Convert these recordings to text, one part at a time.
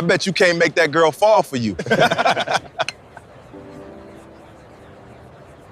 bet you can't make that girl fall for you.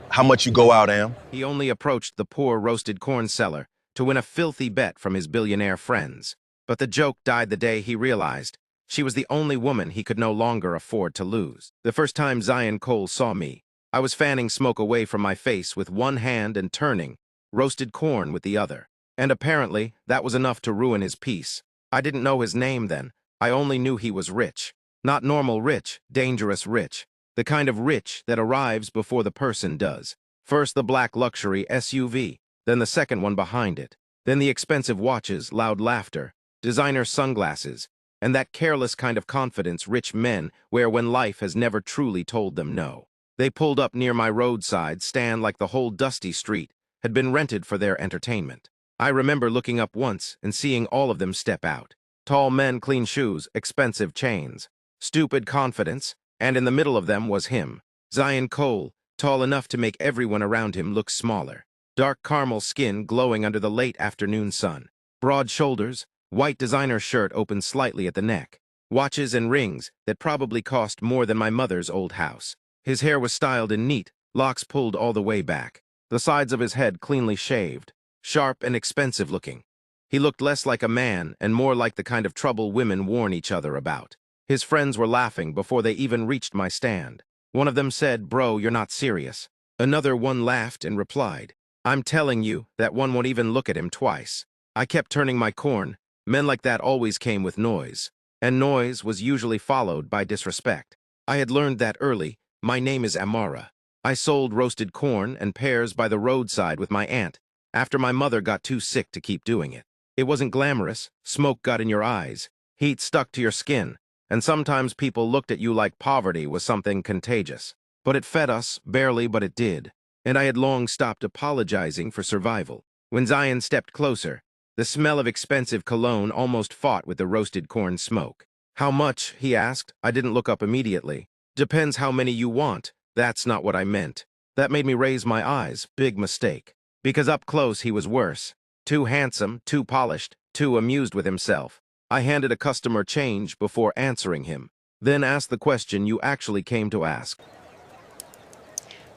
How much you go out, Am? He only approached the poor roasted corn seller to win a filthy bet from his billionaire friends. But the joke died the day he realized she was the only woman he could no longer afford to lose. The first time Zion Cole saw me, I was fanning smoke away from my face with one hand and turning roasted corn with the other. And apparently, that was enough to ruin his peace. I didn't know his name then. I only knew he was rich. Not normal rich, dangerous rich. The kind of rich that arrives before the person does. First the black luxury SUV, then the second one behind it. Then the expensive watches, loud laughter, designer sunglasses, and that careless kind of confidence rich men wear when life has never truly told them no. They pulled up near my roadside stand like the whole dusty street had been rented for their entertainment. I remember looking up once and seeing all of them step out. Tall men, clean shoes, expensive chains, stupid confidence, and in the middle of them was him, Zion Cole, tall enough to make everyone around him look smaller. Dark caramel skin glowing under the late afternoon sun. Broad shoulders, white designer shirt open slightly at the neck. Watches and rings that probably cost more than my mother's old house. His hair was styled and neat, locks pulled all the way back. The sides of his head cleanly shaved, sharp and expensive looking. He looked less like a man and more like the kind of trouble women warn each other about. His friends were laughing before they even reached my stand. One of them said, "Bro, you're not serious." Another one laughed and replied, "I'm telling you, that one won't even look at him twice." I kept turning my corn. Men like that always came with noise, and noise was usually followed by disrespect. I had learned that early. My name is Amara. I sold roasted corn and pears by the roadside with my aunt after my mother got too sick to keep doing it. It wasn't glamorous. Smoke got in your eyes. Heat stuck to your skin. And sometimes people looked at you like poverty was something contagious. But it fed us, barely, but it did. And I had long stopped apologizing for survival. When Zion stepped closer, the smell of expensive cologne almost fought with the roasted corn smoke. "How much?" he asked. I didn't look up immediately. "Depends how many you want." That's not what I meant. That made me raise my eyes. Big mistake. Because up close he was worse. Too handsome, too polished, too amused with himself. I handed a customer change before answering him, then asked the question you actually came to ask.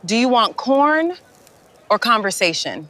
Do you want corn or conversation?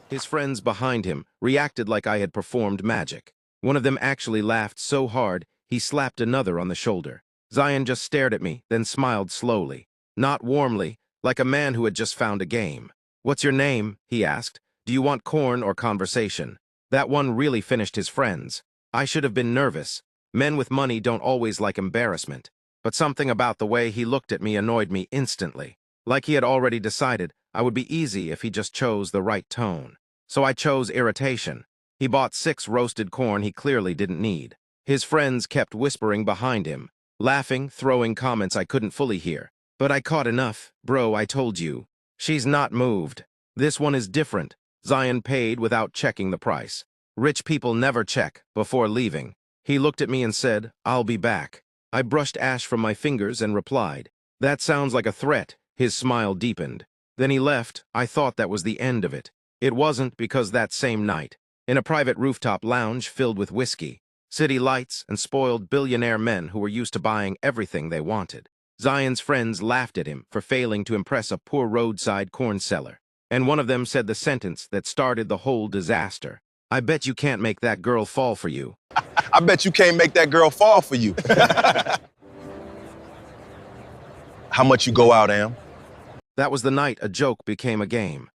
His friends behind him reacted like I had performed magic. One of them actually laughed so hard, he slapped another on the shoulder. Zion just stared at me, then smiled slowly. Not warmly, like a man who had just found a game. "What's your name?" he asked. "Do you want corn or conversation?" That one really finished his friends. I should have been nervous. Men with money don't always like embarrassment. But something about the way he looked at me annoyed me instantly. Like he had already decided I would be easy if he just chose the right tone. So I chose irritation. He bought 6 roasted corn he clearly didn't need. His friends kept whispering behind him, laughing, throwing comments I couldn't fully hear. But I caught enough. "Bro, I told you. She's not moved. This one is different." Zion paid without checking the price. Rich people never check before leaving. He looked at me and said, "I'll be back." I brushed ash from my fingers and replied, "That sounds like a threat." His smile deepened. Then he left. I thought that was the end of it. It wasn't, because that same night, in a private rooftop lounge filled with whiskey, city lights, and spoiled billionaire men who were used to buying everything they wanted, Zion's friends laughed at him for failing to impress a poor roadside corn seller. And one of them said the sentence that started the whole disaster. "I bet you can't make that girl fall for you." I bet you can't make that girl fall for you. How much you go out, Am? That was the night a joke became a game.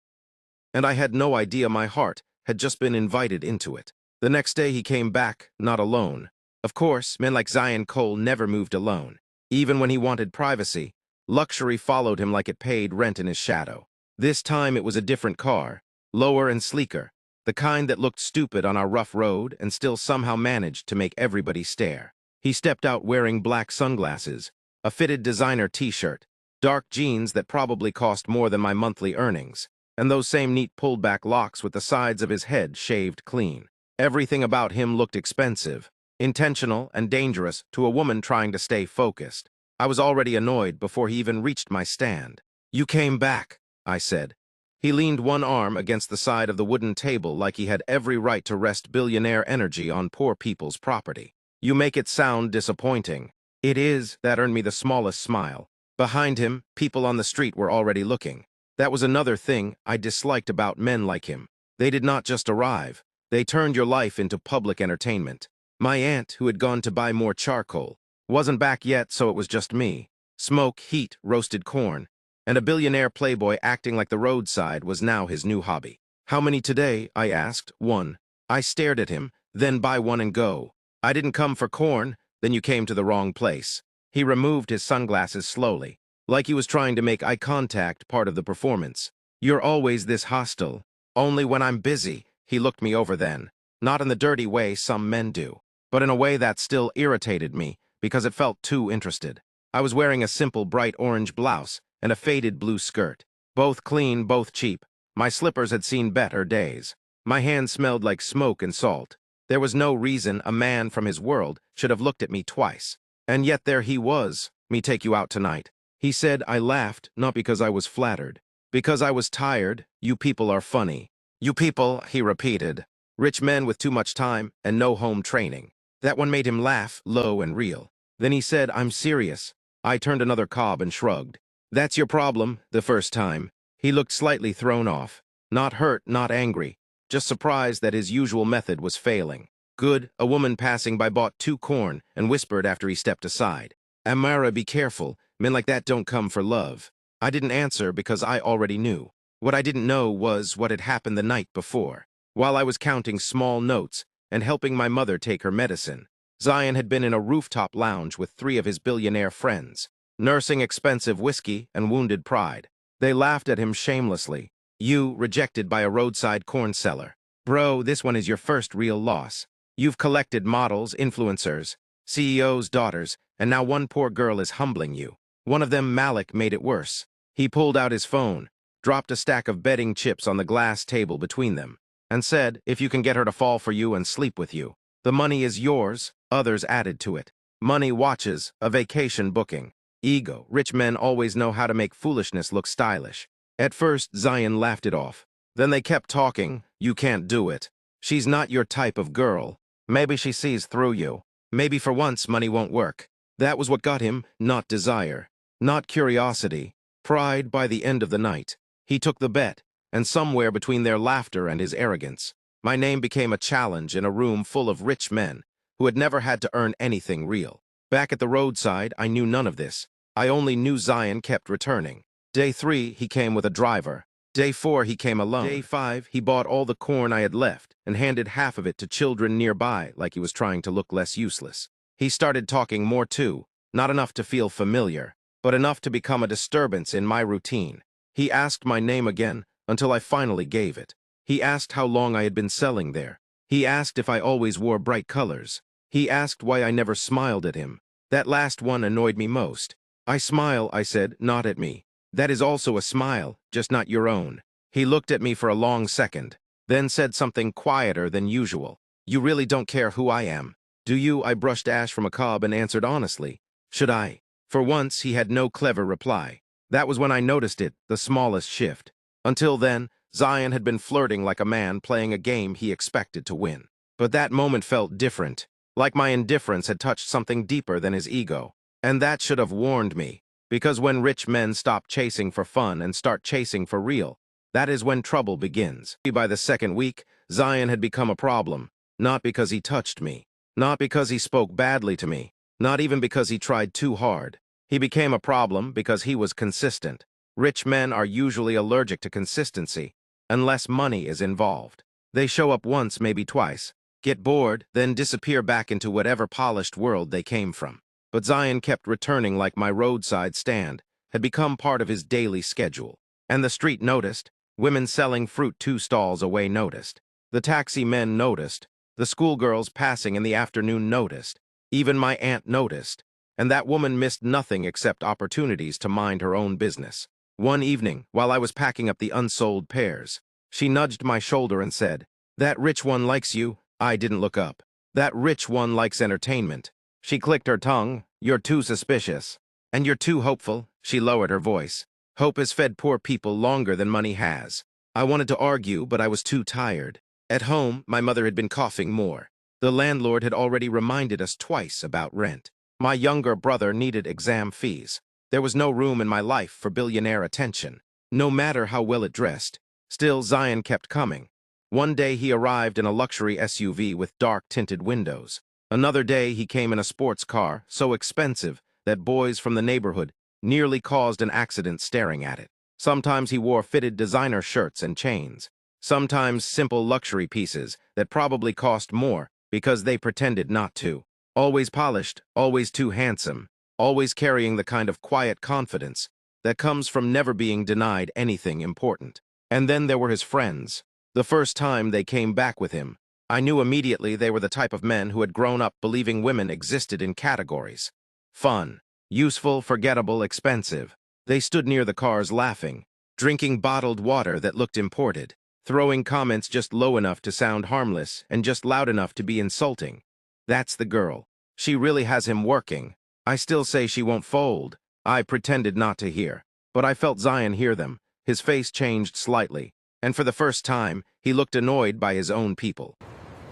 And I had no idea my heart had just been invited into it. The next day he came back, not alone. Of course, men like Zion Cole never moved alone. Even when he wanted privacy, luxury followed him like it paid rent in his shadow. This time it was a different car, lower and sleeker, the kind that looked stupid on our rough road and still somehow managed to make everybody stare. He stepped out wearing black sunglasses, a fitted designer t-shirt, dark jeans that probably cost more than my monthly earnings, and those same neat pulled-back locks with the sides of his head shaved clean. Everything about him looked expensive, intentional, and dangerous to a woman trying to stay focused. I was already annoyed before he even reached my stand. "You came back," I said. He leaned one arm against the side of the wooden table like he had every right to wrest billionaire energy on poor people's property. You make it sound disappointing. It is, that earned me the smallest smile. Behind him, people on the street were already looking. That was another thing I disliked about men like him. They did not just arrive. They turned your life into public entertainment. My aunt, who had gone to buy more charcoal, wasn't back yet, so it was just me. Smoke, heat, roasted corn, and a billionaire playboy acting like the roadside was now his new hobby. How many today? I asked. One. I stared at him, then buy one and go. I didn't come for corn, then you came to the wrong place. He removed his sunglasses slowly, like he was trying to make eye contact part of the performance. You're always this hostile. Only when I'm busy. He looked me over then. Not in the dirty way some men do, but in a way that still irritated me because it felt too interested. I was wearing a simple bright orange blouse and a faded blue skirt. Both clean, both cheap. My slippers had seen better days. My hands smelled like smoke and salt. There was no reason a man from his world should have looked at me twice. And yet there he was. Me take you out tonight. He said. I laughed, not because I was flattered. Because I was tired. You people are funny. You people, he repeated. Rich men with too much time and no home training. That one made him laugh, low and real. Then he said, I'm serious. I turned another cob and shrugged. That's your problem, the first time. He looked slightly thrown off. Not hurt, not angry. Just surprised that his usual method was failing. Good, a woman passing by bought 2 corn and whispered after he stepped aside. Amara, be careful. Men like that don't come for love. I didn't answer because I already knew. What I didn't know was what had happened the night before. While I was counting small notes and helping my mother take her medicine, Zion had been in a rooftop lounge with 3 of his billionaire friends, nursing expensive whiskey and wounded pride. They laughed at him shamelessly. You, rejected by a roadside corn seller. Bro, this one is your first real loss. You've collected models, influencers, CEOs' daughters, and now one poor girl is humbling you. One of them, Malik, made it worse. He pulled out his phone, dropped a stack of betting chips on the glass table between them, and said, if you can get her to fall for you and sleep with you, the money is yours. Others added to it. Money, watches, a vacation booking. Ego. Rich men always know how to make foolishness look stylish. At first, Zion laughed it off. Then they kept talking. You can't do it. She's not your type of girl. Maybe she sees through you. Maybe for once money won't work. That was what got him, not desire, not curiosity, pride. By the end of the night, he took the bet, and somewhere between their laughter and his arrogance, my name became a challenge in a room full of rich men who had never had to earn anything real. Back at the roadside, I knew none of this. I only knew Zion kept returning. Day 3, he came with a driver. Day 4, he came alone. Day 5, he bought all the corn I had left and handed half of it to children nearby like he was trying to look less useless. He started talking more too, not enough to feel familiar, but enough to become a disturbance in my routine. He asked my name again until I finally gave it. He asked how long I had been selling there. He asked if I always wore bright colors. He asked why I never smiled at him. That last one annoyed me most. I smile, I said, not at me. That is also a smile, just not your own. He looked at me for a long second, then said something quieter than usual. You really don't care who I am, do you? I brushed ash from a cob and answered honestly. Should I? For once, he had no clever reply. That was when I noticed it, the smallest shift. Until then, Zion had been flirting like a man playing a game he expected to win. But that moment felt different, like my indifference had touched something deeper than his ego. And that should have warned me, because when rich men stop chasing for fun and start chasing for real, that is when trouble begins. By the second week, Zion had become a problem, not because he touched me, not because he spoke badly to me, not even because he tried too hard. He became a problem because he was consistent. Rich men are usually allergic to consistency, unless money is involved. They show up once, maybe twice, get bored, then disappear back into whatever polished world they came from. But Zion kept returning like my roadside stand had become part of his daily schedule. And the street noticed. Women selling fruit 2 stalls away noticed. The taxi men noticed. The schoolgirls passing in the afternoon noticed. Even my aunt noticed. And that woman missed nothing except opportunities to mind her own business. One evening, while I was packing up the unsold pears, she nudged my shoulder and said, "That rich one likes you." I didn't look up. "That rich one likes entertainment." She clicked her tongue. "You're too suspicious. And you're too hopeful." She lowered her voice. "Hope has fed poor people longer than money has. I wanted to argue, but I was too tired. At home, my mother had been coughing more. The landlord had already reminded us twice about rent. My younger brother needed exam fees. There was no room in my life for billionaire attention, no matter how well it dressed. Still, Zion kept coming. One day he arrived in a luxury SUV with dark-tinted windows. Another day he came in a sports car, so expensive that boys from the neighborhood nearly caused an accident staring at it. Sometimes he wore fitted designer shirts and chains. Sometimes simple luxury pieces that probably cost more because they pretended not to. Always polished, always too handsome, always carrying the kind of quiet confidence that comes from never being denied anything important. And then there were his friends. The first time they came back with him, I knew immediately they were the type of men who had grown up believing women existed in categories. Fun, useful, forgettable, expensive. They stood near the cars laughing, drinking bottled water that looked imported, throwing comments just low enough to sound harmless and just loud enough to be insulting. That's the girl. She really has him working. I still say she won't fold. I pretended not to hear. But I felt Zion hear them. His face changed slightly, and for the first time, he looked annoyed by his own people.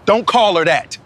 Don't call her that.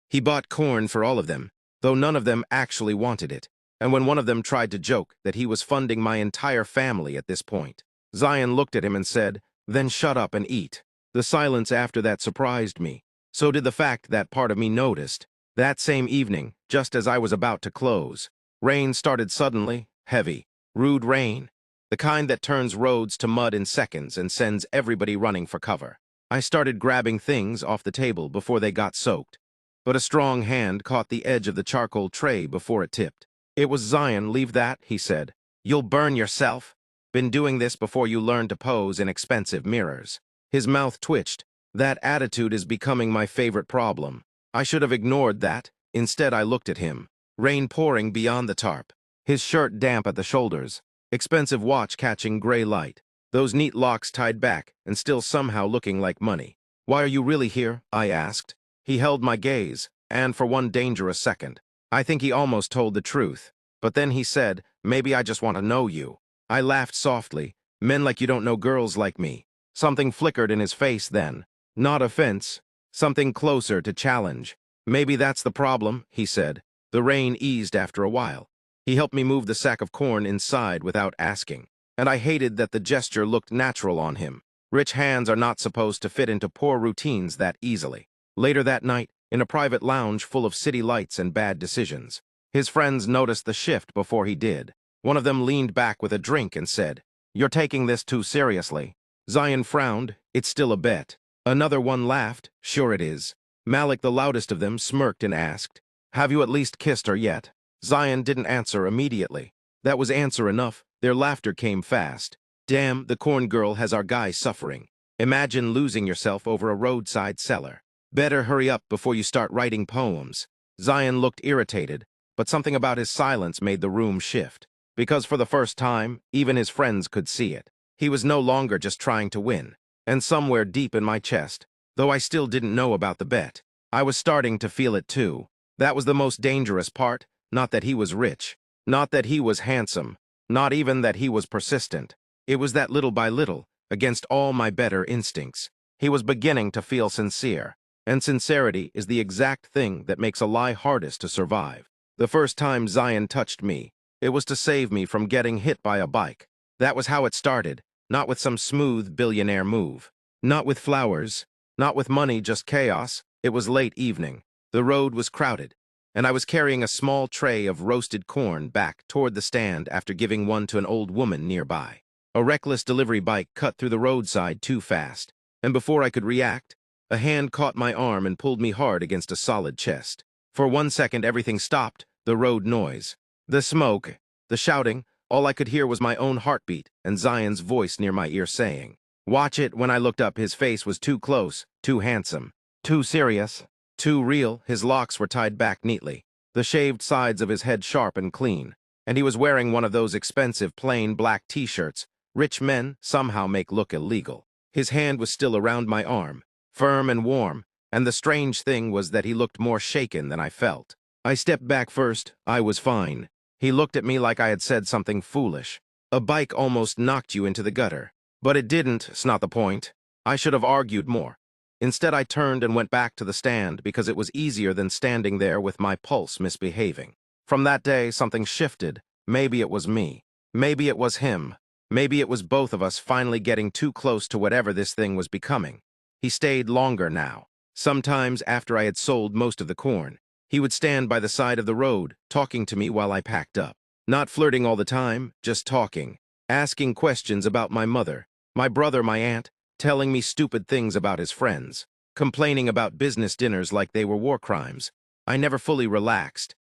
He bought corn for all of them, though none of them actually wanted it. And when one of them tried to joke that he was funding my entire family at this point, Zion looked at him and said, "Then shut up and eat." The silence after that surprised me. So did the fact that part of me noticed. That same evening, just as I was about to close, rain started suddenly, heavy, rude rain, the kind that turns roads to mud in seconds and sends everybody running for cover. I started grabbing things off the table before they got soaked, but a strong hand caught the edge of the charcoal tray before it tipped. It was Zion. "Leave that," he said. "You'll burn yourself. Been doing this before you learned to pose in expensive mirrors." His mouth twitched. That attitude is becoming my favorite problem. I should have ignored that. Instead, I looked at him. Rain pouring beyond the tarp. His shirt damp at the shoulders. Expensive watch catching gray light. Those neat locks tied back and still somehow looking like money. "Why are you really here?" I asked. He held my gaze, and for one dangerous second, I think he almost told the truth. But then he said, "Maybe I just want to know you." I laughed softly. "Men like you don't know girls like me." Something flickered in his face then. Not offense, something closer to challenge. "Maybe that's the problem," he said. The rain eased after a while. He helped me move the sack of corn inside without asking. And I hated that the gesture looked natural on him. Rich hands are not supposed to fit into poor routines that easily. Later that night, in a private lounge full of city lights and bad decisions, his friends noticed the shift before he did. One of them leaned back with a drink and said, "You're taking this too seriously." Zion frowned. "It's still a bet." Another one laughed. "Sure it is." Malik, the loudest of them, smirked and asked, "Have you at least kissed her yet?" Zion didn't answer immediately. That was answer enough. Their laughter came fast. "Damn, the corn girl has our guy suffering. Imagine losing yourself over a roadside cellar. Better hurry up before you start writing poems." Zion looked irritated, but something about his silence made the room shift. Because for the first time, even his friends could see it. He was no longer just trying to win. And somewhere deep in my chest, though I still didn't know about the bet, I was starting to feel it too. That was the most dangerous part. Not that he was rich, not that he was handsome, not even that he was persistent. It was that little by little, against all my better instincts, he was beginning to feel sincere. And sincerity is the exact thing that makes a lie hardest to survive. The first time Zion touched me, it was to save me from getting hit by a bike. That was how it started. Not with some smooth billionaire move. Not with flowers. Not with money, just chaos. It was late evening. The road was crowded, and I was carrying a small tray of roasted corn back toward the stand after giving one to an old woman nearby. A reckless delivery bike cut through the roadside too fast, and before I could react, a hand caught my arm and pulled me hard against a solid chest. For 1 second, everything stopped, the road noise, the smoke, the shouting. All I could hear was my own heartbeat and Zion's voice near my ear saying, "Watch it." When I looked up, his face was too close, too handsome, too serious, too real. His locks were tied back neatly, the shaved sides of his head sharp and clean, and he was wearing one of those expensive plain black t-shirts rich men somehow make look illegal. His hand was still around my arm, firm and warm, and the strange thing was that he looked more shaken than I felt. I stepped back first. I was fine. He looked at me like I had said something foolish. A bike almost knocked you into the gutter. But it didn't, it's not the point. I should have argued more. Instead, I turned and went back to the stand because it was easier than standing there with my pulse misbehaving. From that day, something shifted. Maybe it was me. Maybe it was him. Maybe it was both of us finally getting too close to whatever this thing was becoming. He stayed longer now. Sometimes after I had sold most of the corn, he would stand by the side of the road, talking to me while I packed up. Not flirting all the time, just talking. Asking questions about my mother, my brother, my aunt, telling me stupid things about his friends, complaining about business dinners like they were war crimes. I never fully relaxed,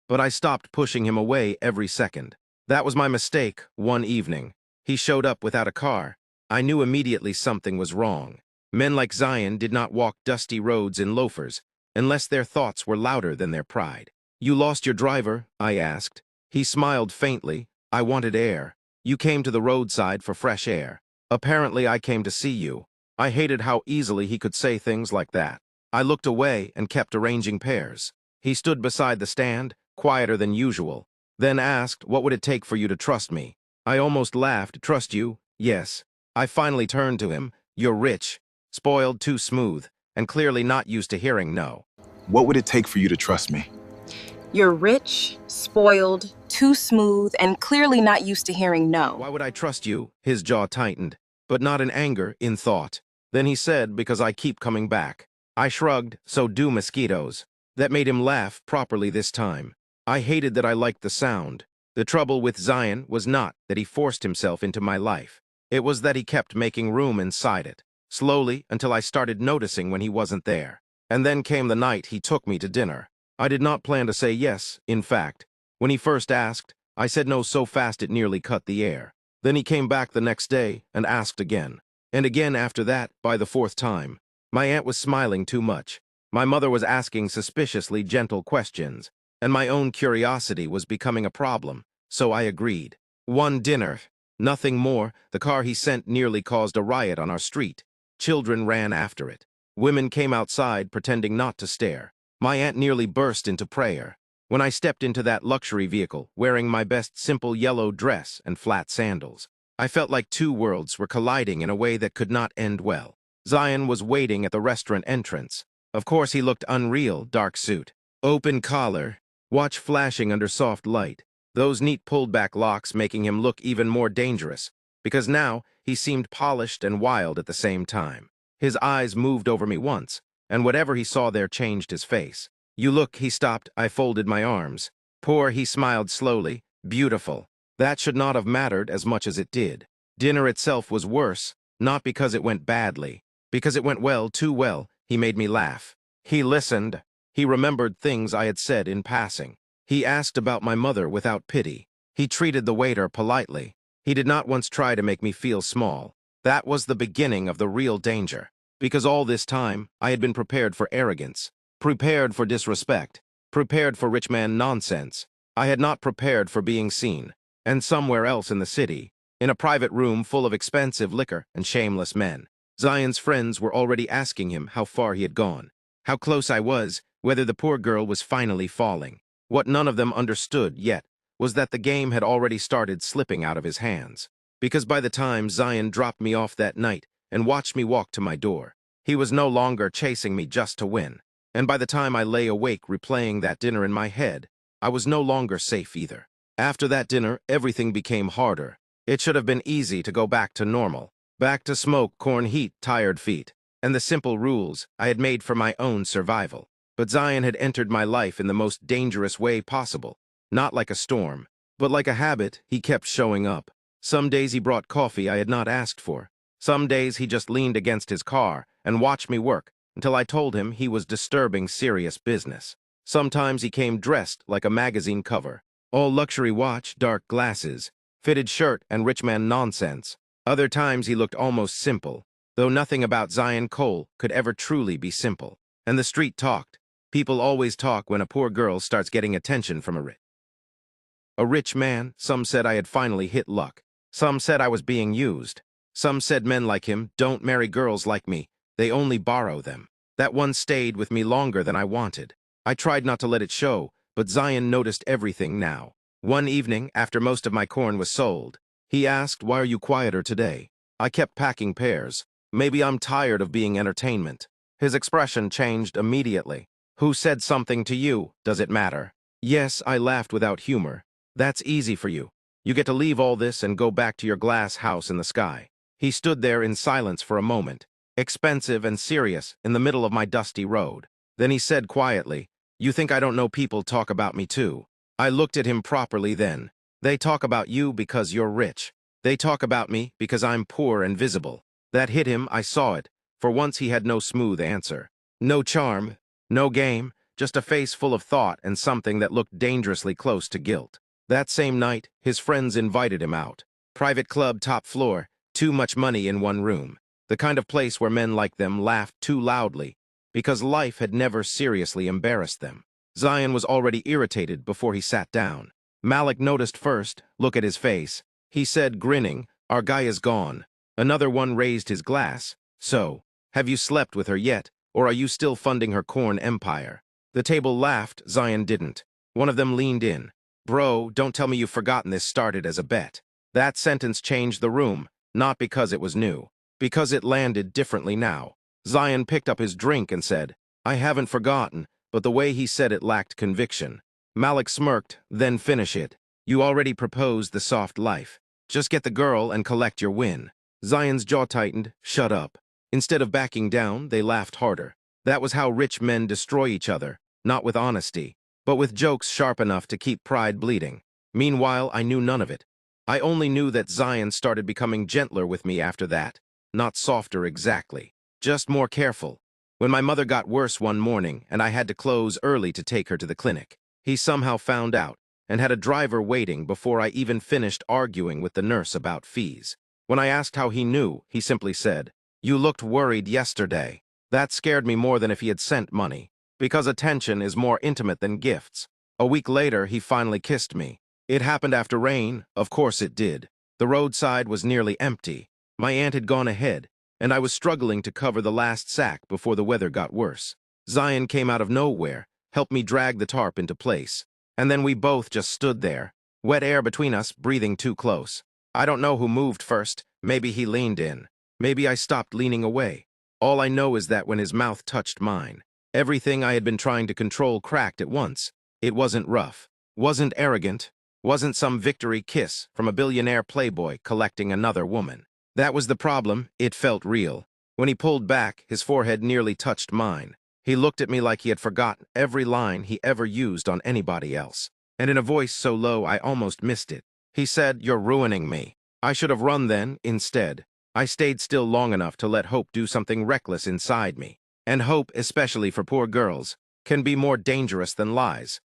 but I stopped pushing him away every second. That was my mistake one evening. He showed up without a car. I knew immediately something was wrong. Men like Zion did not walk dusty roads in loafers, unless their thoughts were louder than their pride. "You lost your driver?" I asked. He smiled faintly. "I wanted air. You came to the roadside for fresh air. Apparently, I came to see you." I hated how easily he could say things like that. I looked away and kept arranging pairs. He stood beside the stand, quieter than usual, then asked, "What would it take for you to trust me?" I almost laughed. "Trust you? Yes." I finally turned to him. "You're rich, spoiled, too smooth, and clearly not used to hearing no." What would it take for you to trust me? You're rich, spoiled, too smooth, and clearly not used to hearing no. "Why would I trust you?" His jaw tightened, but not in anger, in thought. Then he said, "Because I keep coming back." I shrugged, "So do mosquitoes." That made him laugh properly this time. I hated that I liked the sound. The trouble with Zion was not that he forced himself into my life. It was that he kept making room inside it, slowly until I started noticing when he wasn't there. And then came the night he took me to dinner. I did not plan to say yes, in fact. When he first asked, I said no so fast it nearly cut the air. Then he came back the next day and asked again. And again after that, by the fourth time. My aunt was smiling too much. My mother was asking suspiciously gentle questions, and my own curiosity was becoming a problem, so I agreed. One dinner, nothing more. The car he sent nearly caused a riot on our street. Children ran after it. Women came outside pretending not to stare. My aunt nearly burst into prayer. When I stepped into that luxury vehicle, wearing my best simple yellow dress and flat sandals, I felt like two worlds were colliding in a way that could not end well. Zion was waiting at the restaurant entrance. Of course, he looked unreal, dark suit, open collar, watch flashing under soft light, those neat pulled-back locks making him look even more dangerous, because now he seemed polished and wild at the same time. His eyes moved over me once, and whatever he saw there changed his face. "You look," he stopped. I folded my arms. "Poor," he smiled slowly. "Beautiful." That should not have mattered as much as it did. Dinner itself was worse, not because it went badly, because it went well, too well. He made me laugh. He listened. He remembered things I had said in passing. He asked about my mother without pity. He treated the waiter politely. He did not once try to make me feel small. That was the beginning of the real danger. Because all this time, I had been prepared for arrogance, prepared for disrespect, prepared for rich man nonsense. I had not prepared for being seen. And somewhere else in the city, in a private room full of expensive liquor and shameless men, Zion's friends were already asking him how far he had gone, how close I was, whether the poor girl was finally falling. What none of them understood yet was that the game had already started slipping out of his hands. Because by the time Zion dropped me off that night and watched me walk to my door, he was no longer chasing me just to win. And by the time I lay awake replaying that dinner in my head, I was no longer safe either. After that dinner, everything became harder. It should have been easy to go back to normal. Back to smoke, corn heat, tired feet, and the simple rules I had made for my own survival. But Zion had entered my life in the most dangerous way possible. Not like a storm, but like a habit. He kept showing up. Some days he brought coffee I had not asked for. Some days he just leaned against his car and watched me work until I told him he was disturbing serious business. Sometimes he came dressed like a magazine cover. All luxury watch, dark glasses, fitted shirt, and rich man nonsense. Other times he looked almost simple, though nothing about Zion Cole could ever truly be simple. And the street talked. People always talk when a poor girl starts getting attention from a rich man. Some said I had finally hit luck. Some said I was being used. Some said men like him don't marry girls like me. They only borrow them. That one stayed with me longer than I wanted. I tried not to let it show, but Zion noticed everything now. One evening, after most of my corn was sold, He asked, "Why are you quieter today?" I kept packing pears. "Maybe I'm tired of being entertainment." His expression changed immediately. "Who said something to you? Does it matter?" "Yes," I laughed without humor. "That's easy for you. You get to leave all this and go back to your glass house in the sky." He stood there in silence for a moment, expensive and serious, in the middle of my dusty road. Then he said quietly, "You think I don't know people talk about me too?" I looked at him properly then. "They talk about you because you're rich. They talk about me because I'm poor and visible." That hit him, I saw it. For once he had no smooth answer. No charm, no game, just a face full of thought and something that looked dangerously close to guilt. That same night, his friends invited him out. Private club, top floor, too much money in one room. The kind of place where men like them laughed too loudly, because life had never seriously embarrassed them. Zion was already irritated before he sat down. Malik noticed first. "Look at his face." He said, grinning, "Our guy is gone." Another one raised his glass. "So, have you slept with her yet, or are you still funding her corn empire?" The table laughed. Zion didn't. One of them leaned in. "Bro, don't tell me you've forgotten this started as a bet." That sentence changed the room, not because it was new, because it landed differently now. Zion picked up his drink and said, "I haven't forgotten," but the way he said it lacked conviction. Malik smirked, "Then finish it. You already proposed the soft life. Just get the girl and collect your win." Zion's jaw tightened. "Shut up." Instead of backing down, they laughed harder. That was how rich men destroy each other, not with honesty, but with jokes sharp enough to keep pride bleeding. Meanwhile, I knew none of it. I only knew that Zion started becoming gentler with me after that. Not softer exactly, just more careful. When my mother got worse one morning and I had to close early to take her to the clinic, he somehow found out and had a driver waiting before I even finished arguing with the nurse about fees. When I asked how he knew, he simply said, "You looked worried yesterday." That scared me more than if he had sent money, because attention is more intimate than gifts. A week later, he finally kissed me. It happened after rain, of course it did. The roadside was nearly empty. My aunt had gone ahead, and I was struggling to cover the last sack before the weather got worse. Zion came out of nowhere, helped me drag the tarp into place, and then we both just stood there, wet air between us, breathing too close. I don't know who moved first. Maybe he leaned in. Maybe I stopped leaning away. All I know is that when his mouth touched mine, everything I had been trying to control cracked at once. It wasn't rough, wasn't arrogant, wasn't some victory kiss from a billionaire playboy collecting another woman. That was the problem. It felt real. When he pulled back, his forehead nearly touched mine. He looked at me like he had forgotten every line he ever used on anybody else. And in a voice so low I almost missed it, he said, "You're ruining me." I should have run then, instead. I stayed still long enough to let hope do something reckless inside me. And hope, especially for poor girls, can be more dangerous than lies.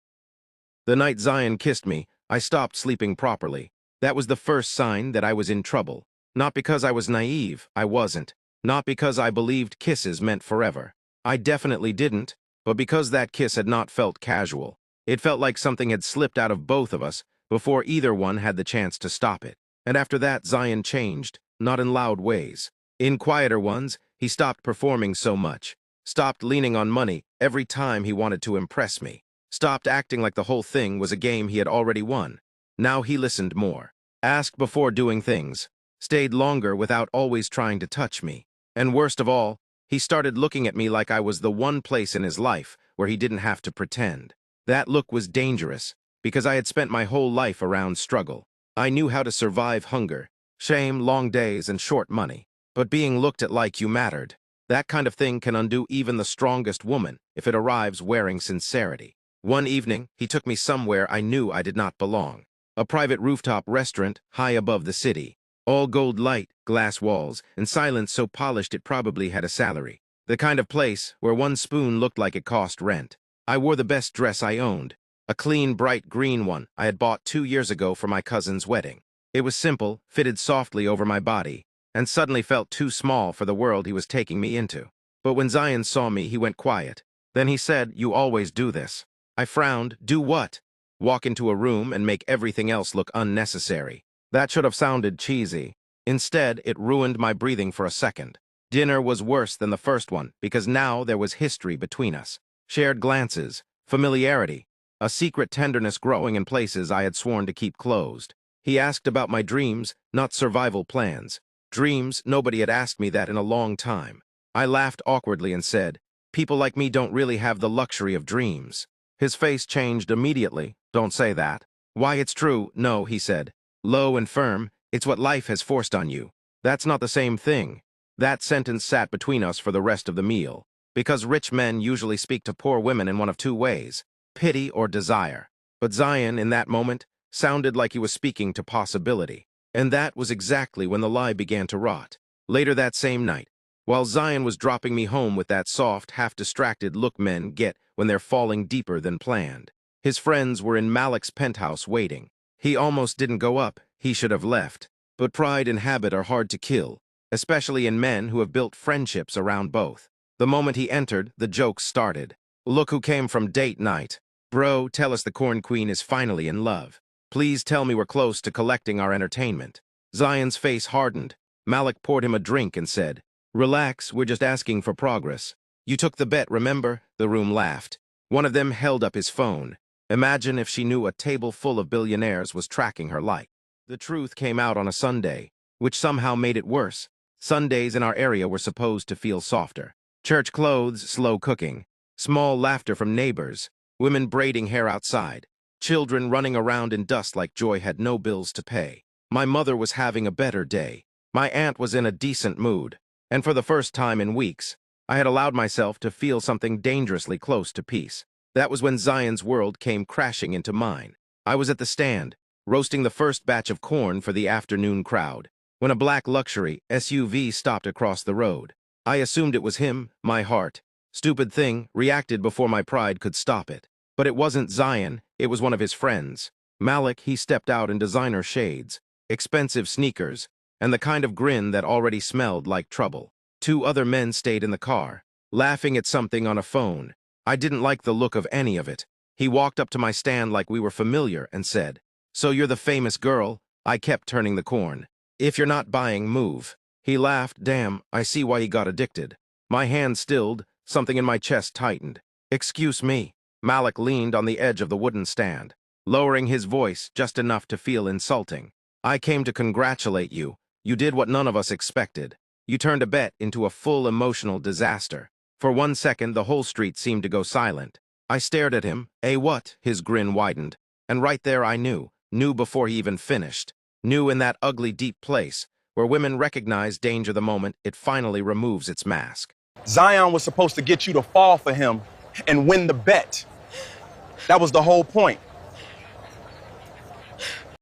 The night Zion kissed me, I stopped sleeping properly. That was the first sign that I was in trouble. Not because I was naive, I wasn't. Not because I believed kisses meant forever. I definitely didn't, but because that kiss had not felt casual. It felt like something had slipped out of both of us before either one had the chance to stop it. And after that, Zion changed, not in loud ways. In quieter ones, he stopped performing so much, stopped leaning on money every time he wanted to impress me, stopped acting like the whole thing was a game he had already won. Now he listened more, asked before doing things, stayed longer without always trying to touch me. And worst of all, he started looking at me like I was the one place in his life where he didn't have to pretend. That look was dangerous, because I had spent my whole life around struggle. I knew how to survive hunger, shame, long days, and short money. But being looked at like you mattered, that kind of thing can undo even the strongest woman if it arrives wearing sincerity. One evening, he took me somewhere I knew I did not belong. A private rooftop restaurant high above the city. All gold light, glass walls, and silence so polished it probably had a salary. The kind of place where one spoon looked like it cost rent. I wore the best dress I owned, a clean, bright green one I had bought 2 years ago for my cousin's wedding. It was simple, fitted softly over my body, and suddenly felt too small for the world he was taking me into. But when Zion saw me, he went quiet. Then he said, "You always do this." I frowned. "Do what?" "Walk into a room and make everything else look unnecessary." That should have sounded cheesy. Instead, it ruined my breathing for a second. Dinner was worse than the first one, because now there was history between us. Shared glances, familiarity, a secret tenderness growing in places I had sworn to keep closed. He asked about my dreams, not survival plans. Dreams, nobody had asked me that in a long time. I laughed awkwardly and said, people like me don't really have the luxury of dreams. His face changed immediately. Don't say that. Why, it's true. No, he said. Low and firm, it's what life has forced on you. That's not the same thing. That sentence sat between us for the rest of the meal. Because rich men usually speak to poor women in one of two ways, pity or desire. But Zion, in that moment, sounded like he was speaking to possibility. And that was exactly when the lie began to rot. Later that same night, while Zion was dropping me home with that soft, half-distracted look men get when they're falling deeper than planned, his friends were in Malik's penthouse waiting. He almost didn't go up. He should have left. But pride and habit are hard to kill, especially in men who have built friendships around both. The moment he entered, the jokes started. Look who came from date night. Bro, tell us the Corn Queen is finally in love. Please tell me we're close to collecting our entertainment. Zion's face hardened. Malik poured him a drink and said, relax, we're just asking for progress. You took the bet, remember? The room laughed. One of them held up his phone. Imagine if she knew a table full of billionaires was tracking her like. The truth came out on a Sunday, which somehow made it worse. Sundays in our area were supposed to feel softer. Church clothes, slow cooking, small laughter from neighbors, women braiding hair outside, children running around in dust like joy had no bills to pay. My mother was having a better day. My aunt was in a decent mood. And for the first time in weeks, I had allowed myself to feel something dangerously close to peace. That was when Zion's world came crashing into mine. I was at the stand, roasting the first batch of corn for the afternoon crowd, when a black luxury SUV stopped across the road. I assumed it was him. My heart, stupid thing, reacted before my pride could stop it. But it wasn't Zion, it was one of his friends. Malik, he stepped out in designer shades, expensive sneakers, and the kind of grin that already smelled like trouble. Two other men stayed in the car, laughing at something on a phone. I didn't like the look of any of it. He walked up to my stand like we were familiar and said, so you're the famous girl? I kept turning the corn. If you're not buying, move. He laughed. Damn, I see why he got addicted. My hand stilled, something in my chest tightened. Excuse me. Malik leaned on the edge of the wooden stand, lowering his voice just enough to feel insulting. I came to congratulate you. You did what none of us expected. You turned a bet into a full emotional disaster. For 1 second, the whole street seemed to go silent. I stared at him. What? His grin widened. And right there I knew before he even finished. Knew in that ugly, deep place, where women recognize danger the moment it finally removes its mask. Zion was supposed to get you to fall for him and win the bet. That was the whole point.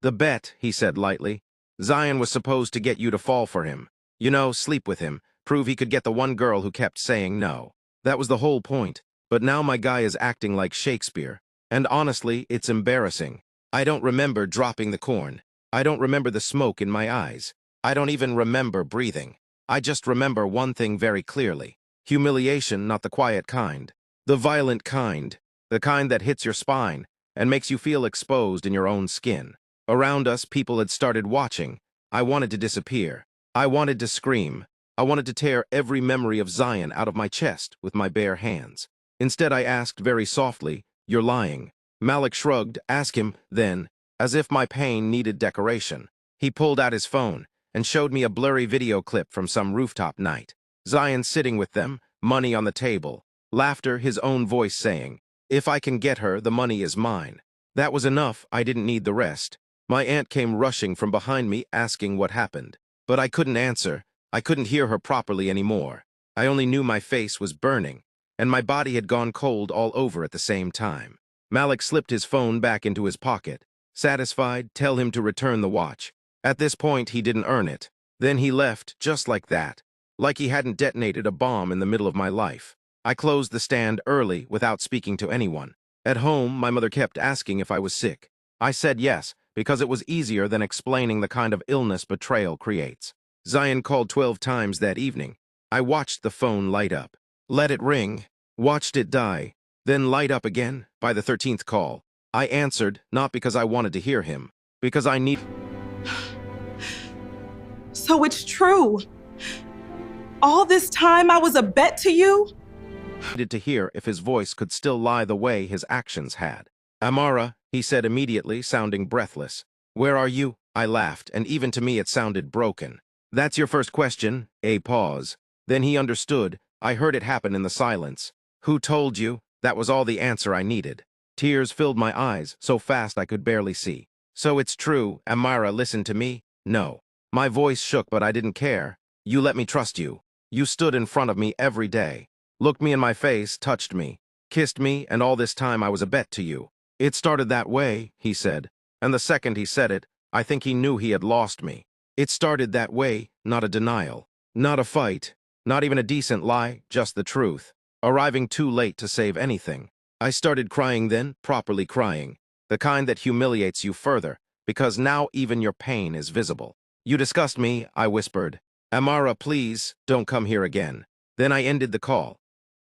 The bet, he said lightly. Zion was supposed to get you to fall for him. You know, sleep with him, prove he could get the one girl who kept saying no. That was the whole point. But now my guy is acting like Shakespeare. And honestly, it's embarrassing. I don't remember dropping the corn. I don't remember the smoke in my eyes. I don't even remember breathing. I just remember one thing very clearly. Humiliation, not the quiet kind. The violent kind. The kind that hits your spine and makes you feel exposed in your own skin. Around us, people had started watching. I wanted to disappear. I wanted to scream. I wanted to tear every memory of Zion out of my chest with my bare hands. Instead, I asked very softly, you're lying. Malik shrugged. Ask him, then, as if my pain needed decoration. He pulled out his phone and showed me a blurry video clip from some rooftop night. Zion sitting with them, money on the table. Laughter, his own voice saying, if I can get her, the money is mine. That was enough. I didn't need the rest. My aunt came rushing from behind me asking what happened. But I couldn't answer. I couldn't hear her properly anymore. I only knew my face was burning, and my body had gone cold all over at the same time. Malik slipped his phone back into his pocket. Satisfied, tell him to return the watch. At this point, he didn't earn it. Then he left, just like that. Like he hadn't detonated a bomb in the middle of my life. I closed the stand early without speaking to anyone. At home, my mother kept asking if I was sick. I said yes, because it was easier than explaining the kind of illness betrayal creates. Zion called 12 times that evening. I watched the phone light up. Let it ring. Watched it die. Then light up again. By the 13th call, I answered, not because I wanted to hear him, because I need... So it's true. All this time I was a bet to you? needed to hear if his voice could still lie the way his actions had. Amara, he said immediately, sounding breathless. Where are you? I laughed, and even to me it sounded broken. That's your first question? A pause. Then he understood. I heard it happen in the silence. Who told you? That was all the answer I needed. Tears filled my eyes, so fast I could barely see. So it's true, Amara listened to me? No. My voice shook, but I didn't care. You let me trust you. You stood in front of me every day, looked me in my face, touched me, kissed me, and all this time I was a bet to you. It started that way, he said. And the second he said it, I think he knew he had lost me. It started that way, not a denial, not a fight, not even a decent lie, just the truth, arriving too late to save anything. I started crying then, properly crying, the kind that humiliates you further, because now even your pain is visible. You disgust me, I whispered. Amara, please, don't come here again. Then I ended the call.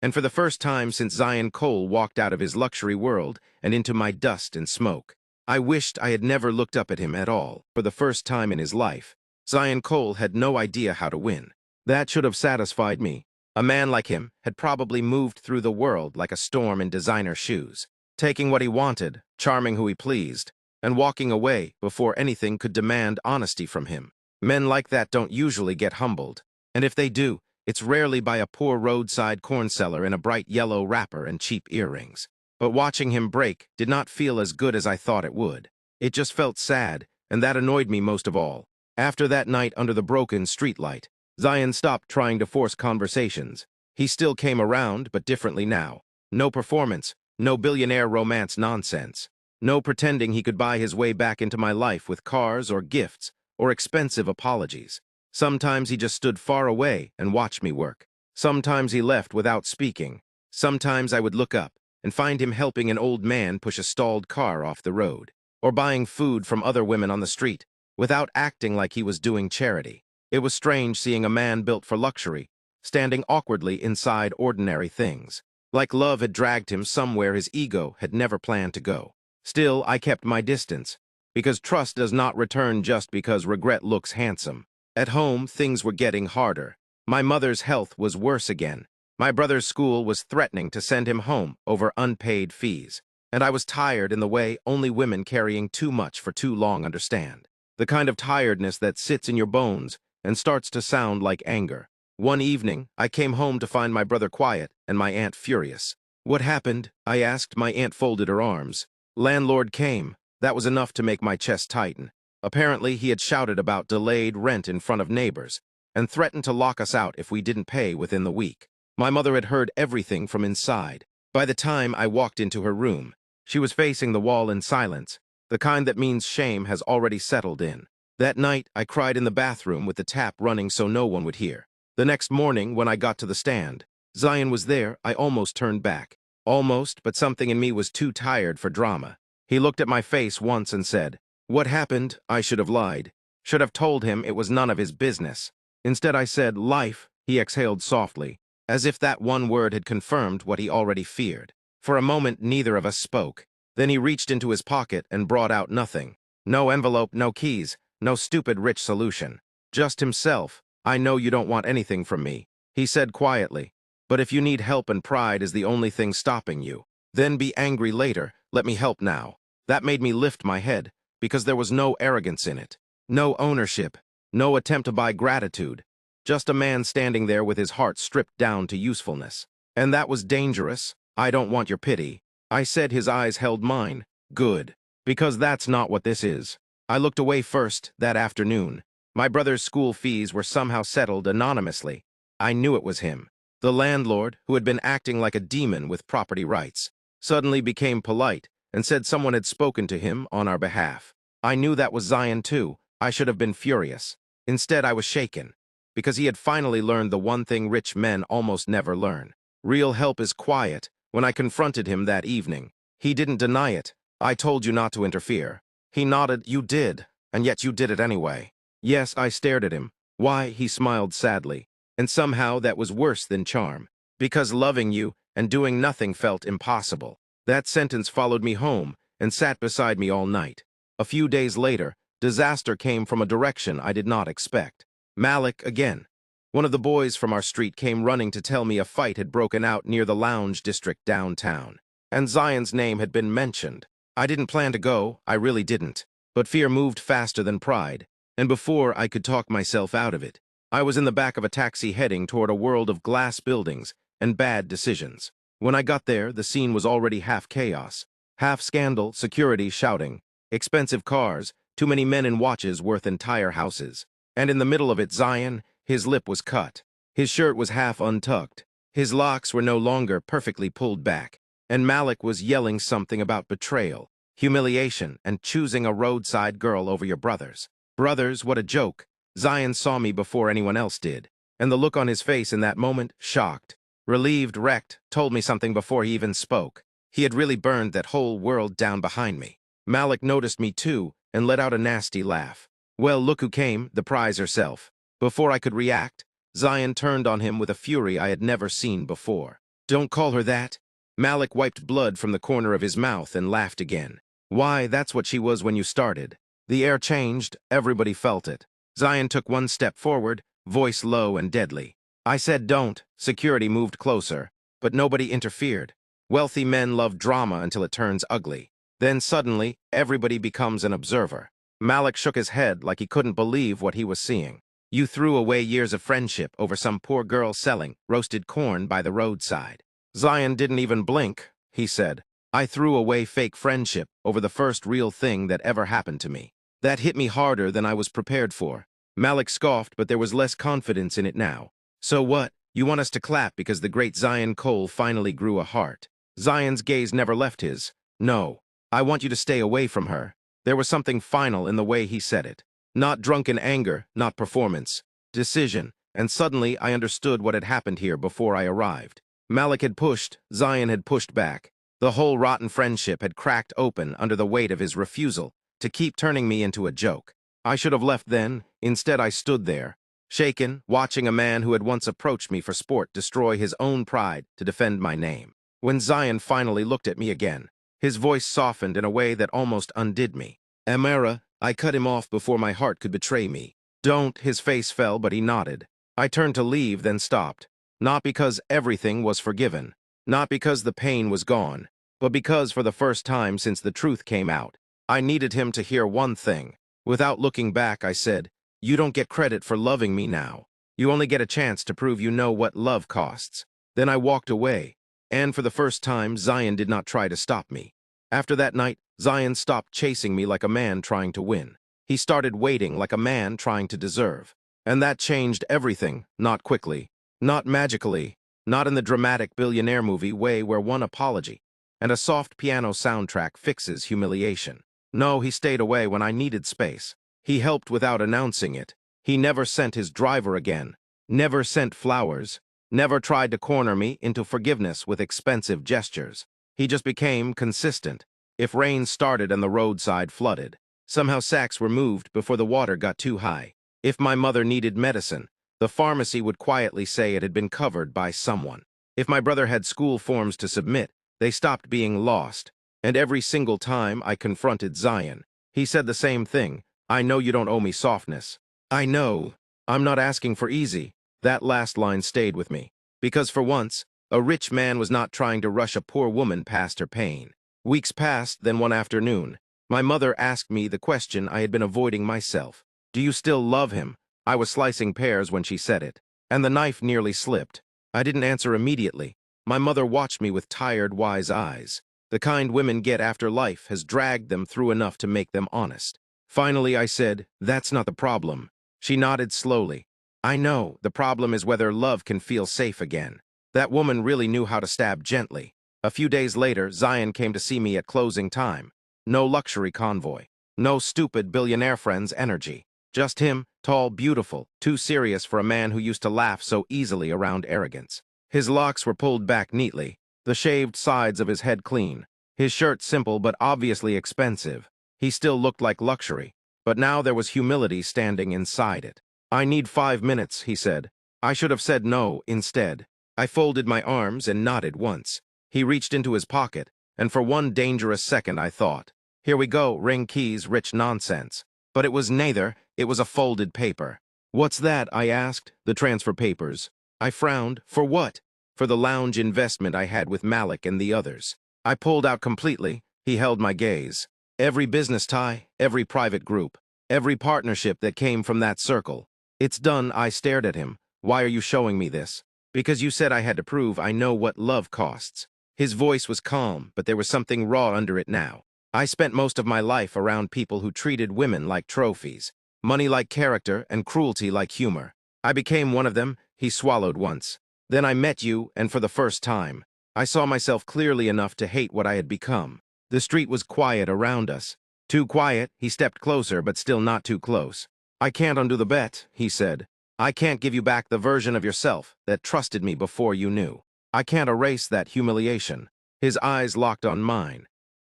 And for the first time since Zion Cole walked out of his luxury world and into my dust and smoke, I wished I had never looked up at him at all. For the first time in his life, Zion Cole had no idea how to win. That should have satisfied me. A man like him had probably moved through the world like a storm in designer shoes, taking what he wanted, charming who he pleased, and walking away before anything could demand honesty from him. Men like that don't usually get humbled, and if they do, it's rarely by a poor roadside corn seller in a bright yellow wrapper and cheap earrings. But watching him break did not feel as good as I thought it would. It just felt sad, and that annoyed me most of all. After that night under the broken streetlight, Zion stopped trying to force conversations. He still came around, but differently now. No performance, no billionaire romance nonsense. No pretending he could buy his way back into my life with cars or gifts or expensive apologies. Sometimes he just stood far away and watched me work. Sometimes he left without speaking. Sometimes I would look up and find him helping an old man push a stalled car off the road, or buying food from other women on the street, without acting like he was doing charity. It was strange seeing a man built for luxury, standing awkwardly inside ordinary things, like love had dragged him somewhere his ego had never planned to go. Still, I kept my distance, because trust does not return just because regret looks handsome. At home, things were getting harder. My mother's health was worse again. My brother's school was threatening to send him home over unpaid fees, and I was tired in the way only women carrying too much for too long understand. The kind of tiredness that sits in your bones and starts to sound like anger. One evening, I came home to find my brother quiet and my aunt furious. What happened? I asked. My aunt folded her arms. Landlord came. That was enough to make my chest tighten. Apparently, he had shouted about delayed rent in front of neighbors and threatened to lock us out if we didn't pay within the week. My mother had heard everything from inside. By the time I walked into her room, she was facing the wall in silence, the kind that means shame has already settled in. That night, I cried in the bathroom with the tap running so no one would hear. The next morning, when I got to the stand, Zion was there. I almost turned back. Almost, but something in me was too tired for drama. He looked at my face once and said, "What happened?" I should have lied. Should have told him it was none of his business. Instead, I said, "Life." He exhaled softly, as if that one word had confirmed what he already feared. For a moment, neither of us spoke. Then he reached into his pocket and brought out nothing. No envelope, no keys, no stupid rich solution. Just himself. "I know you don't want anything from me," he said quietly. "But if you need help and pride is the only thing stopping you, then be angry later. Let me help now." That made me lift my head, because there was no arrogance in it. No ownership. No attempt to buy gratitude. Just a man standing there with his heart stripped down to usefulness. And that was dangerous. "I don't want your pity," I said. His eyes held mine. "Good. Because that's not what this is." I looked away first that afternoon. My brother's school fees were somehow settled anonymously. I knew it was him. The landlord, who had been acting like a demon with property rights, suddenly became polite and said someone had spoken to him on our behalf. I knew that was Zion too. I should have been furious. Instead, I was shaken, because he had finally learned the one thing rich men almost never learn. Real help is quiet. When I confronted him that evening, he didn't deny it. "I told you not to interfere." He nodded. "You did, and yet you did it anyway." Yes, I stared at him. "Why?" He smiled sadly. And somehow that was worse than charm, because loving you and doing nothing felt impossible. That sentence followed me home and sat beside me all night. A few days later, disaster came from a direction I did not expect. Malik again. One of the boys from our street came running to tell me a fight had broken out near the lounge district downtown, and Zion's name had been mentioned. I didn't plan to go. I really didn't. But fear moved faster than pride, and before I could talk myself out of it, I was in the back of a taxi heading toward a world of glass buildings and bad decisions. When I got there, the scene was already half chaos, half scandal, security shouting, expensive cars, too many men in watches worth entire houses. And in the middle of it, Zion, his lip was cut. His shirt was half untucked. His locks were no longer perfectly pulled back. And Malik was yelling something about betrayal, humiliation, and choosing a roadside girl over your brothers. Brothers, what a joke. Zion saw me before anyone else did. And the look on his face in that moment, shocked, relieved, wrecked, told me something before he even spoke. He had really burned that whole world down behind me. Malik noticed me too and let out a nasty laugh. Well, look who came, the prize herself. Before I could react, Zion turned on him with a fury I had never seen before. Don't call her that. Malik wiped blood from the corner of his mouth and laughed again. Why, that's what she was when you started. The air changed, everybody felt it. Zion took one step forward, voice low and deadly. I said don't. Security moved closer, but nobody interfered. Wealthy men love drama until it turns ugly. Then suddenly, everybody becomes an observer. Malik shook his head like he couldn't believe what he was seeing. You threw away years of friendship over some poor girl selling roasted corn by the roadside. Zion didn't even blink, he said. I threw away fake friendship over the first real thing that ever happened to me. That hit me harder than I was prepared for. Malik scoffed, but there was less confidence in it now. So what? You want us to clap because the great Zion Cole finally grew a heart. Zion's gaze never left his. No, I want you to stay away from her. There was something final in the way he said it. Not drunken anger, not performance. Decision. And suddenly I understood what had happened here before I arrived. Malik had pushed, Zion had pushed back. The whole rotten friendship had cracked open under the weight of his refusal to keep turning me into a joke. I should have left then. Instead, I stood there, shaken, watching a man who had once approached me for sport destroy his own pride to defend my name. When Zion finally looked at me again, his voice softened in a way that almost undid me. Amara, I cut him off before my heart could betray me. Don't, his face fell, but he nodded. I turned to leave, then stopped. Not because everything was forgiven, not because the pain was gone, but because for the first time since the truth came out, I needed him to hear one thing. Without looking back, I said, you don't get credit for loving me now. You only get a chance to prove you know what love costs. Then I walked away, and for the first time, Zion did not try to stop me. After that night, Zion stopped chasing me like a man trying to win. He started waiting like a man trying to deserve. And that changed everything, not quickly, not magically, not in the dramatic Billionaire movie way where one apology and a soft piano soundtrack fixes humiliation. No, he stayed away when I needed space. He helped without announcing it. He never sent his driver again, never sent flowers, never tried to corner me into forgiveness with expensive gestures. He just became consistent. If rain started and the roadside flooded, somehow sacks were moved before the water got too high. If my mother needed medicine, the pharmacy would quietly say it had been covered by someone. If my brother had school forms to submit, they stopped being lost. And every single time I confronted Zion, he said the same thing. I know you don't owe me softness. I know. I'm not asking for easy. That last line stayed with me. Because for once, a rich man was not trying to rush a poor woman past her pain. Weeks passed, then one afternoon, my mother asked me the question I had been avoiding myself. Do you still love him? I was slicing pears when she said it, and the knife nearly slipped. I didn't answer immediately. My mother watched me with tired, wise eyes. The kind women get after life has dragged them through enough to make them honest. Finally, I said, that's not the problem. She nodded slowly. I know, the problem is whether love can feel safe again. That woman really knew how to stab gently. A few days later, Zion came to see me at closing time. No luxury convoy. No stupid billionaire friends energy. Just him, tall, beautiful, too serious for a man who used to laugh so easily around arrogance. His locks were pulled back neatly, the shaved sides of his head clean. His shirt simple but obviously expensive. He still looked like luxury, but now there was humility standing inside it. I need 5 minutes, he said. I should have said no instead. I folded my arms and nodded once. He reached into his pocket, and for one dangerous second I thought, here we go, ring keys, rich nonsense. But it was neither, it was a folded paper. What's that? I asked. The transfer papers. I frowned. For what? For the lounge investment I had with Malik and the others. I pulled out completely. He held my gaze. Every business tie, every private group, every partnership that came from that circle. It's done, I stared at him. Why are you showing me this? Because you said I had to prove I know what love costs. His voice was calm, but there was something raw under it now. I spent most of my life around people who treated women like trophies, money like character, and cruelty like humor. I became one of them. He swallowed once. Then I met you, and for the first time, I saw myself clearly enough to hate what I had become. The street was quiet around us. Too quiet. He stepped closer, but still not too close. I can't undo the bet, he said. I can't give you back the version of yourself that trusted me before you knew. I can't erase that humiliation. His eyes locked on mine.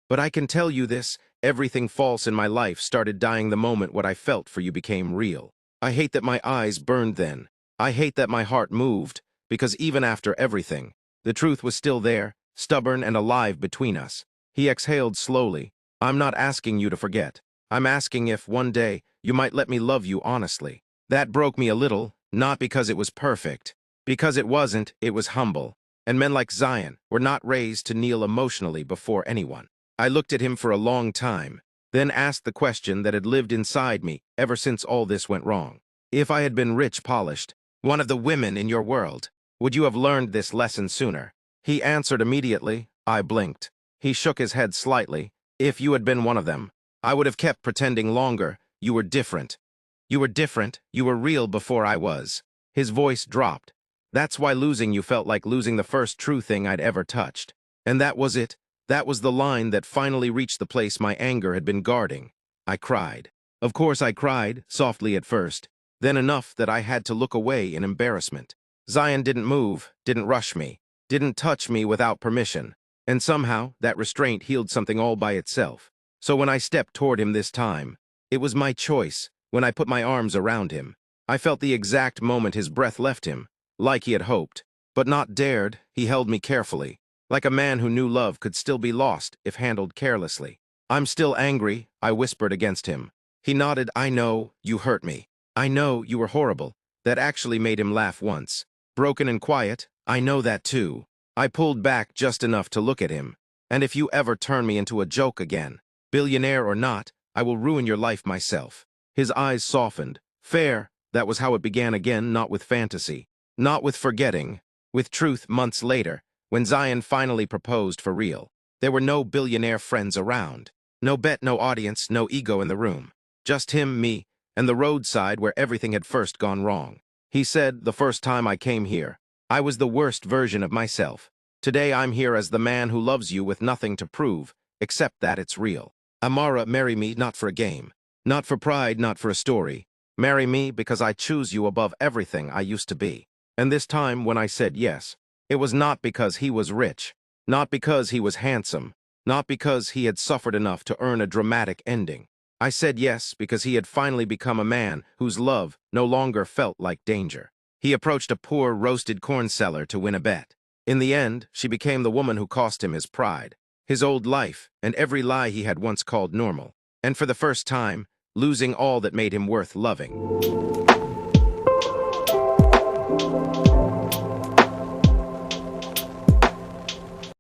But I can tell you this, everything false in my life started dying the moment what I felt for you became real. I hate that my eyes burned then. I hate that my heart moved, because even after everything, the truth was still there, stubborn and alive between us. He exhaled slowly. I'm not asking you to forget. I'm asking if, one day, you might let me love you honestly. That broke me a little, not because it was perfect. Because it wasn't, it was humble. And men like Zion were not raised to kneel emotionally before anyone. I looked at him for a long time, then asked the question that had lived inside me ever since all this went wrong. If I had been rich, polished, one of the women in your world, would you have learned this lesson sooner? He answered immediately. I blinked. He shook his head slightly. If you had been one of them, I would have kept pretending longer. You were different. You were different. You were real before I was. His voice dropped. That's why losing you felt like losing the first true thing I'd ever touched. And that was it. That was the line that finally reached the place my anger had been guarding. I cried. Of course I cried, softly at first, then enough that I had to look away in embarrassment. Zion didn't move, didn't rush me, didn't touch me without permission. And somehow, that restraint healed something all by itself. So when I stepped toward him this time, it was my choice. When I put my arms around him, I felt the exact moment his breath left him, like he had hoped, but not dared. He held me carefully, like a man who knew love could still be lost if handled carelessly. I'm still angry, I whispered against him. He nodded. I know, you hurt me. I know, you were horrible. That actually made him laugh once. Broken and quiet, I know that too. I pulled back just enough to look at him. And if you ever turn me into a joke again, billionaire or not, I will ruin your life myself. His eyes softened. Fair, that was how it began again, not with fantasy, not with forgetting, with truth months later, when Zion finally proposed for real. There were no billionaire friends around. No bet, no audience, no ego in the room. Just him, me, and the roadside where everything had first gone wrong. He said, the first time I came here, I was the worst version of myself. Today I'm here as the man who loves you with nothing to prove, except that it's real. Amara, marry me not for a game, not for pride, not for a story. Marry me because I choose you above everything I used to be. And this time when I said yes, it was not because he was rich, not because he was handsome, not because he had suffered enough to earn a dramatic ending. I said yes because he had finally become a man whose love no longer felt like danger. He approached a poor roasted corn seller to win a bet. In the end, she became the woman who cost him his pride, his old life, and every lie he had once called normal. And for the first time, losing all that made him worth loving.